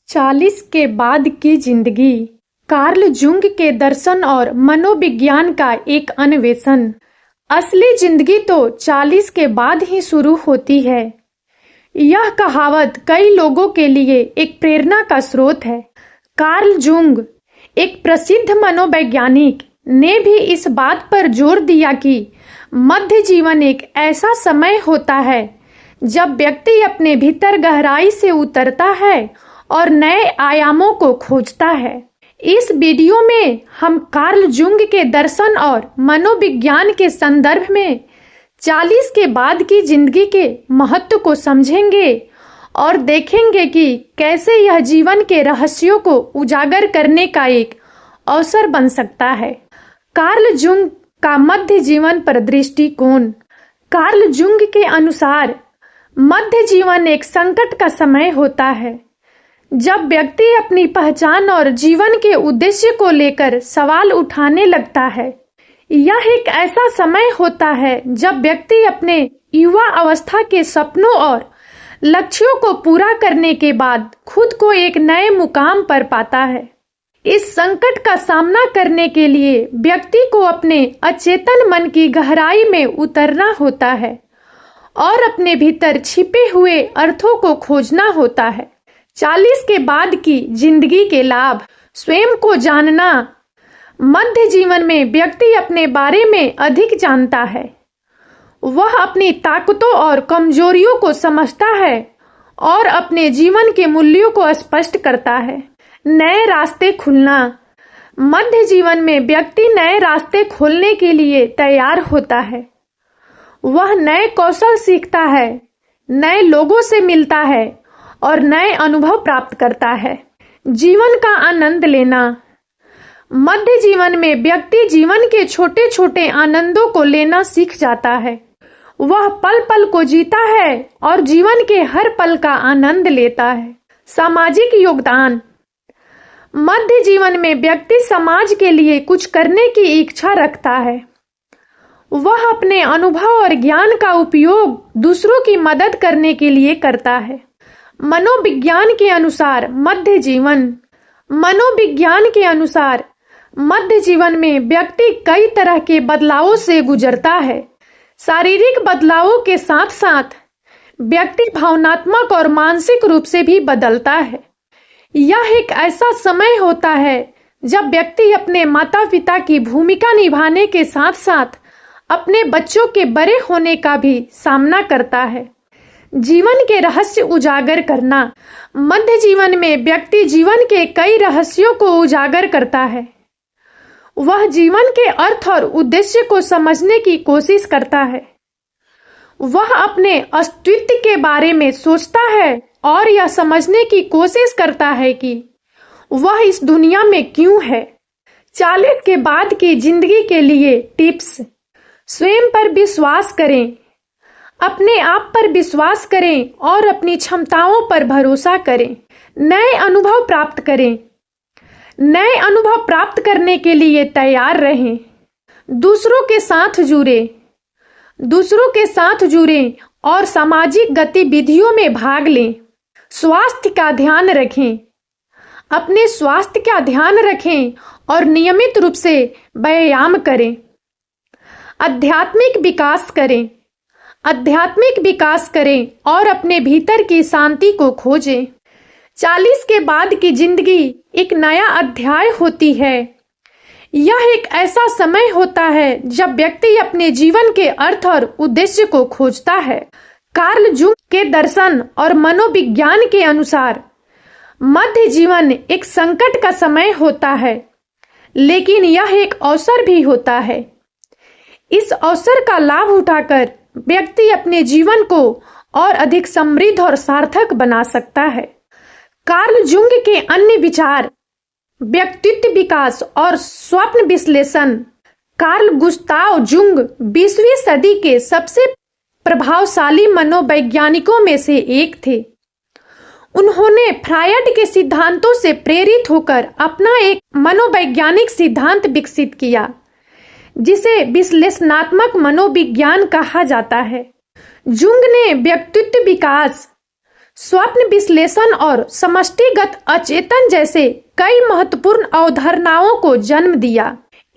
40 के बाद की जिंदगी। कार्ल जुंग के दर्शन और मनोविज्ञान का एक अन्वेषण। असली जिंदगी तो 40 के बाद ही शुरू होती है। यह कहावत कई लोगों के लिए एक प्रेरणा का स्रोत है। कार्ल जुंग, एक प्रसिद्ध मनोवैज्ञानिक, ने भी इस बात पर जोर दिया कि मध्य जीवन एक ऐसा समय होता है जब व्यक्ति अपने भीतर गहराई से उतरता है और नए आयामों को खोजता है। इस वीडियो में हम कार्ल जुंग के दर्शन और मनोविज्ञान के संदर्भ में 40 के बाद की जिंदगी के महत्व को समझेंगे और देखेंगे कि कैसे यह जीवन के रहस्यों को उजागर करने का एक अवसर बन सकता है। कार्ल जुंग का मध्य जीवन पर दृष्टिकोण। कार्ल जुंग के अनुसार मध्य जीवन एक संकट का समय होता है जब व्यक्ति अपनी पहचान और जीवन के उद्देश्य को लेकर सवाल उठाने लगता है। यह एक ऐसा समय होता है जब व्यक्ति अपने युवा अवस्था के सपनों और लक्ष्यों को पूरा करने के बाद खुद को एक नए मुकाम पर पाता है। इस संकट का सामना करने के लिए व्यक्ति को अपने अचेतन मन की गहराई में उतरना होता है और अपने भीतर छिपे हुए अर्थों को खोजना होता है। 40 के बाद की जिंदगी के लाभ। स्वयं को जानना। मध्य जीवन में व्यक्ति अपने बारे में अधिक जानता है। वह अपनी ताकतों और कमजोरियों को समझता है और अपने जीवन के मूल्यों को स्पष्ट करता है। नए रास्ते खुलना। मध्य जीवन में व्यक्ति नए रास्ते खोलने के लिए तैयार होता है। वह नए कौशल सीखता है, नए लोगों से मिलता है और नए अनुभव प्राप्त करता है। जीवन का आनंद लेना। मध्य जीवन में व्यक्ति जीवन के छोटे छोटे आनंदों को लेना सीख जाता है। वह पल पल को जीता है और जीवन के हर पल का आनंद लेता है। सामाजिक योगदान। मध्य जीवन में व्यक्ति समाज के लिए कुछ करने की इच्छा रखता है। वह अपने अनुभव और ज्ञान का उपयोग दूसरों की मदद करने के लिए करता है। मनोविज्ञान के अनुसार मध्य जीवन। मनोविज्ञान के अनुसार मध्य जीवन में व्यक्ति कई तरह के बदलावों से गुजरता है। शारीरिक बदलावों के साथ साथ व्यक्ति भावनात्मक और मानसिक रूप से भी बदलता है। यह एक ऐसा समय होता है जब व्यक्ति अपने माता पिता की भूमिका निभाने के साथ साथ अपने बच्चों के बड़े होने का भी सामना करता है। जीवन के रहस्य उजागर करना। मध्य जीवन में व्यक्ति जीवन के कई रहस्यों को उजागर करता है। वह जीवन के अर्थ और उद्देश्य को समझने की कोशिश करता है। वह अपने अस्तित्व के बारे में सोचता है और यह समझने की कोशिश करता है कि वह इस दुनिया में क्यों है। 40 के बाद की जिंदगी के लिए टिप्स। स्वयं पर विश्वास करें। अपने आप पर विश्वास करें और अपनी क्षमताओं पर भरोसा करें। नए अनुभव प्राप्त करें। नए अनुभव प्राप्त करने के लिए तैयार रहें। दूसरों के साथ जुड़ें। दूसरों के साथ जुड़ें और सामाजिक गतिविधियों में भाग लें। स्वास्थ्य का ध्यान रखें। अपने स्वास्थ्य का ध्यान रखें और नियमित रूप से व्यायाम करें। आध्यात्मिक विकास करें। आध्यात्मिक विकास करें और अपने भीतर की शांति को खोजें। 40 के बाद की जिंदगी एक नया अध्याय होती है। यह एक ऐसा समय होता है जब व्यक्ति अपने जीवन के अर्थ और उद्देश्य को खोजता है। कार्ल जुंग के दर्शन और मनोविज्ञान के अनुसार मध्य जीवन एक संकट का समय होता है, लेकिन यह एक अवसर भी होता है। इस अवसर का लाभ उठाकर व्यक्ति अपने जीवन को और अधिक समृद्ध और सार्थक बना सकता है। कार्ल जुंग के अन्य विचार। व्यक्तित्व विकास और स्वप्न विश्लेषण। कार्ल गुस्ताव जुंग 20वीं सदी के सबसे प्रभावशाली मनोवैज्ञानिकों में से एक थे। उन्होंने फ्रायड के सिद्धांतों से प्रेरित होकर अपना एक मनोवैज्ञानिक सिद्धांत विकसित किया जिसे विश्लेषणात्मक मनोविज्ञान कहा जाता है। जुंग ने व्यक्तित्व विकास, स्वप्न विश्लेषण और समष्टिगत अचेतन जैसे कई महत्वपूर्ण अवधारणाओं को जन्म दिया।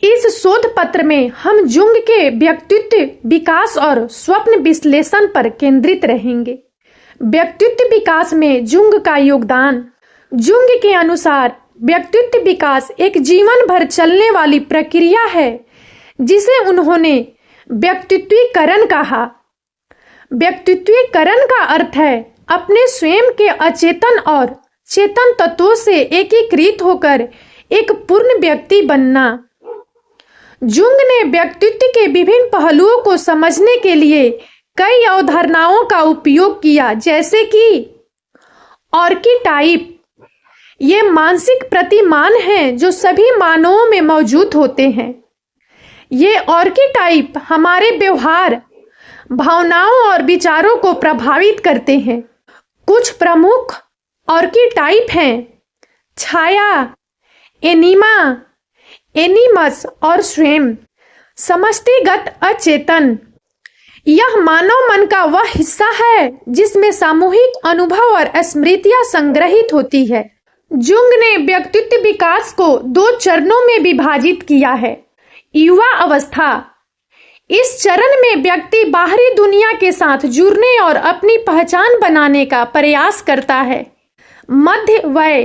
इस शोध पत्र में हम जुंग के व्यक्तित्व विकास और स्वप्न विश्लेषण पर केंद्रित रहेंगे। व्यक्तित्व विकास में जुंग का योगदान। जुंग के अनुसार व्यक्तित्व विकास एक जीवन भर चलने वाली प्रक्रिया है जिसे उन्होंने व्यक्तित्वीकरण कहा। व्यक्तित्वीकरण का अर्थ है अपने स्वयं के अचेतन और चेतन तत्वों से एकीकृत होकर एक पूर्ण व्यक्ति बनना। जुंग ने व्यक्तित्व के विभिन्न पहलुओं को समझने के लिए कई अवधारणाओं का उपयोग किया, जैसे कि आर्कीटाइप। ये मानसिक प्रतिमान हैं जो सभी मानवों में मौजूद होते हैं। ये आर्कीटाइप हमारे व्यवहार, भावनाओं और विचारों को प्रभावित करते हैं। कुछ प्रमुख आर्कीटाइप हैं छाया, एनिमा, एनिमस और स्वयं। समष्टिगत अचेतन। यह मानव मन का वह हिस्सा है जिसमें सामूहिक अनुभव और स्मृतियां संग्रहित होती है। जुंग ने व्यक्तित्व विकास को 2 चरणों में विभाजित किया है। युवा अवस्था। इस चरण में व्यक्ति बाहरी दुनिया के साथ जुड़ने और अपनी पहचान बनाने का प्रयास करता है। मध्य वय।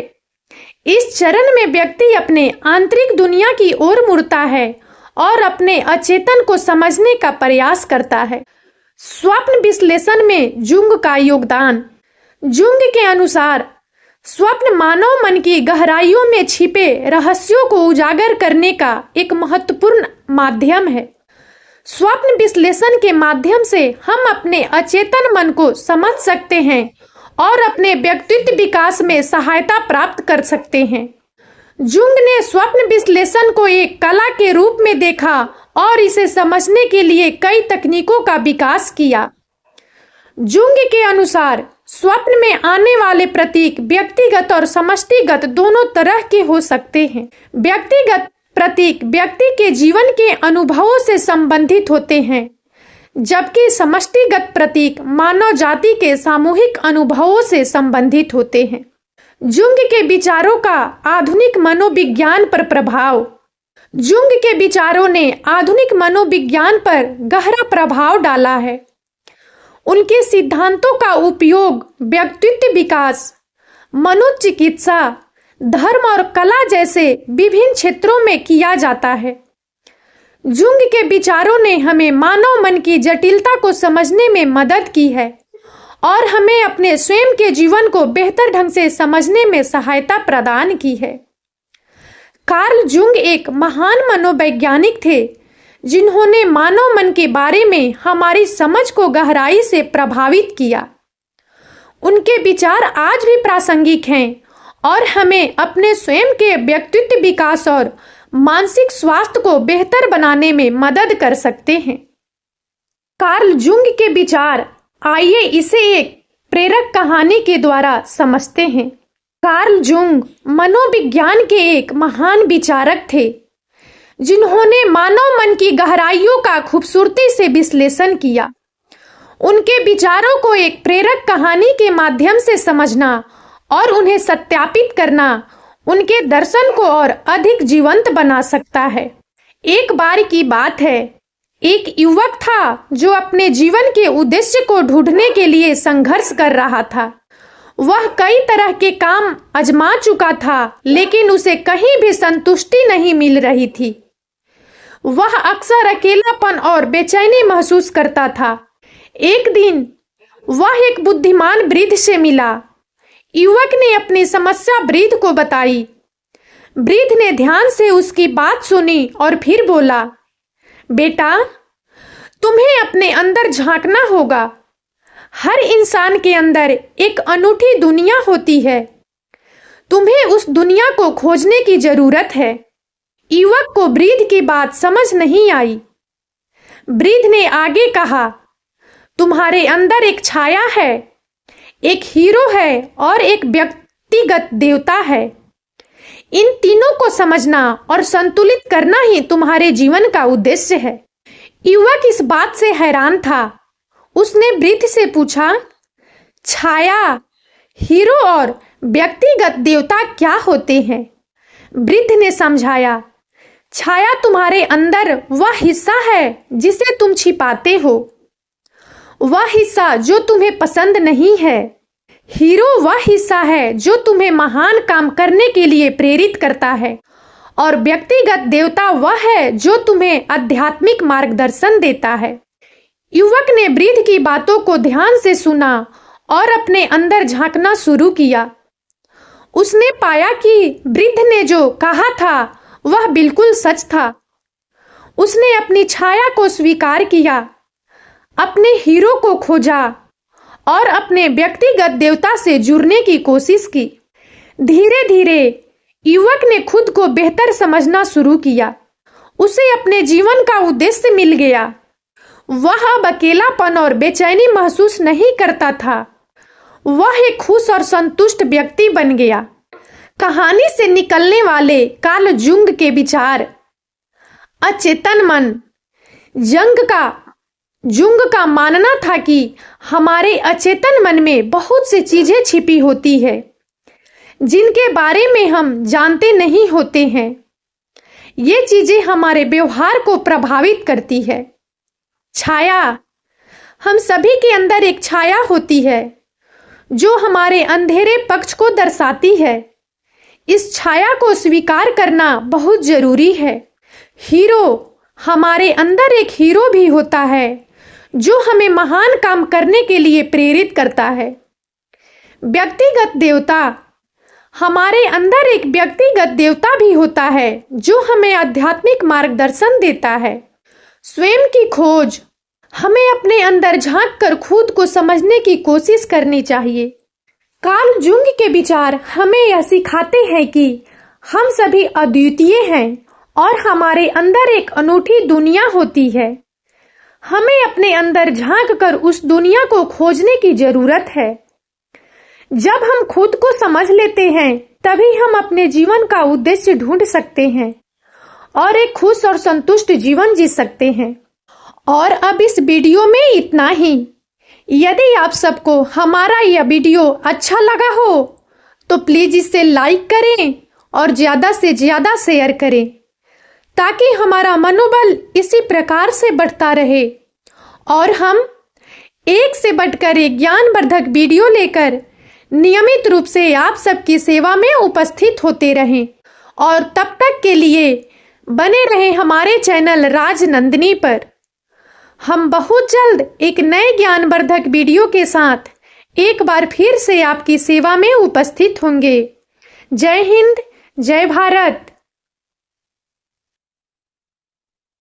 इस चरण में व्यक्ति अपने आंतरिक दुनिया की ओर मुड़ता है और अपने अचेतन को समझने का प्रयास करता है। स्वप्न विश्लेषण में जुंग का योगदान। जुंग के अनुसार स्वप्न मानव मन की गहराइयों में छिपे रहस्यों को उजागर करने का एक महत्वपूर्ण माध्यम है। स्वप्न विश्लेषण के माध्यम से हम अपने अचेतन मन को समझ सकते हैं और अपने व्यक्तित्व विकास में सहायता प्राप्त कर सकते हैं। जुंग ने स्वप्न विश्लेषण को एक कला के रूप में देखा और इसे समझने के लिए कई तकनीकों का विकास किया। जुंग के अनुसार स्वप्न में आने वाले प्रतीक व्यक्तिगत और समष्टिगत दोनों तरह के हो सकते हैं। व्यक्तिगत प्रतीक व्यक्ति के जीवन के अनुभवों से संबंधित होते हैं, जबकि समष्टिगत प्रतीक मानव जाति के सामूहिक अनुभवों से संबंधित होते हैं। जुंग के विचारों का आधुनिक मनोविज्ञान पर प्रभाव। जुंग के विचारों ने आधुनिक मनोविज्ञान पर गहरा प्रभाव डाला है। उनके सिद्धांतों का उपयोग व्यक्तित्व विकास, मनोचिकित्सा, धर्म और कला जैसे विभिन्न क्षेत्रों में किया जाता है। जुंग के विचारों ने हमें मानव मन की जटिलता को समझने में मदद की है और हमें अपने स्वयं के जीवन को बेहतर ढंग से समझने में सहायता प्रदान की है। कार्ल जुंग एक महान मनोवैज्ञानिक थे जिन्होंने मानव मन के बारे में हमारी समझ को गहराई से प्रभावित किया। उनके विचार आज भी प्रासंगिक हैं और हमें अपने स्वयं के व्यक्तित्व विकास और मानसिक स्वास्थ्य को बेहतर बनाने में मदद कर सकते हैं। कार्ल जुंग के विचार, आइए इसे एक प्रेरक कहानी के द्वारा समझते हैं। कार्ल जुंग मनोविज्ञान के एक महान विचारक थे जिन्होंने मानव मन की गहराइयों का खूबसूरती से विश्लेषण किया। उनके विचारों को एक प्रेरक कहानी के माध्यम से समझना और उन्हें सत्यापित करना उनके दर्शन को और अधिक जीवंत बना सकता है। एक बार की बात है, एक युवक था जो अपने जीवन के उद्देश्य को ढूंढने के लिए संघर्ष कर रहा था। वह कई तरह के काम आजमा चुका था, लेकिन उसे कहीं भी संतुष्टि नहीं मिल रही थी। वह अक्सर अकेलापन और बेचैनी महसूस करता था। एक दिन वह एक बुद्धिमान वृद्ध से मिला। युवक ने अपनी समस्या वृद्ध को बताई। वृद्ध ने ध्यान से उसकी बात सुनी और फिर बोला, बेटा, तुम्हें अपने अंदर झांकना होगा। हर इंसान के अंदर एक अनूठी दुनिया होती है। तुम्हें उस दुनिया को खोजने की जरूरत है। युवक को वृद्ध की बात समझ नहीं आई। वृद्ध ने आगे कहा, तुम्हारे अंदर एक छाया है, एक हीरो है और एक व्यक्तिगत देवता है। इन तीनों को समझना और संतुलित करना ही तुम्हारे जीवन का उद्देश्य है। युवक इस बात से हैरान था। उसने वृद्ध से पूछा, छाया, हीरो और व्यक्तिगत देवता क्या होते हैं? वृद्ध ने समझाया, छाया तुम्हारे अंदर वह हिस्सा है जिसे तुम छिपाते हो, वह हिस्सा जो तुम्हें पसंद नहीं है। हीरो वह हिस्सा है जो तुम्हें महान काम करने के लिए प्रेरित करता है, और व्यक्तिगत देवता वह है जो तुम्हें आध्यात्मिक मार्गदर्शन देता है। युवक ने वृद्ध की बातों को ध्यान से सुना और अपने अंदर झांकना शुरू किया। उसने पाया कि वृद्ध ने जो कहा था वह बिल्कुल सच था। उसने अपनी छाया को स्वीकार किया, अपने हीरो को खोजा और अपने व्यक्तिगत देवता से जुड़ने की कोशिश की। धीरे धीरे युवक ने खुद को बेहतर समझना शुरू किया। उसे अपने जीवन का उद्देश्य मिल गया। वह अब अकेलापन और बेचैनी महसूस नहीं करता था। वह एक खुश और संतुष्ट व्यक्ति बन गया। कहानी से निकलने वाले कार्ल जूंग के विचार। अचेतन मन। जूंग का मानना था कि हमारे अचेतन मन में बहुत सी चीजें छिपी होती है जिनके बारे में हम जानते नहीं होते हैं। ये चीजें हमारे व्यवहार को प्रभावित करती है। छाया। हम सभी के अंदर एक छाया होती है जो हमारे अंधेरे पक्ष को दर्शाती है। इस छाया को स्वीकार करना बहुत जरूरी है। हीरो। हमारे अंदर एक हीरो भी होता है जो हमें महान काम करने के लिए प्रेरित करता है। व्यक्तिगत देवता। हमारे अंदर एक व्यक्तिगत देवता भी होता है जो हमें आध्यात्मिक मार्गदर्शन देता है। स्वयं की खोज। हमें अपने अंदर झांककर खुद को समझने की कोशिश करनी चाहिए। कार्ल जूंग के विचार हमें यह सिखाते हैं कि हम सभी अद्वितीय हैं और हमारे अंदर एक अनूठी दुनिया होती है। हमें अपने अंदर झांककर उस दुनिया को खोजने की जरूरत है। जब हम खुद को समझ लेते हैं तभी हम अपने जीवन का उद्देश्य ढूंढ सकते हैं और एक खुश और संतुष्ट जीवन जी सकते हैं। और अब इस वीडियो में इतना ही। यदि आप सबको हमारा यह वीडियो अच्छा लगा हो तो प्लीज इसे लाइक करें और ज्यादा से ज्यादा शेयर करें ताकि हमारा मनोबल इसी प्रकार से बढ़ता रहे और हम एक से बढ़कर एक ज्ञानवर्धक वीडियो लेकर नियमित रूप से आप सबकी सेवा में उपस्थित होते रहें। और तब तक के लिए बने रहें हमारे चैनल राजनंदिनी पर। हम बहुत जल्द एक नए ज्ञानवर्धक वीडियो के साथ एक बार फिर से आपकी सेवा में उपस्थित होंगे। जय हिंद, जय भारत।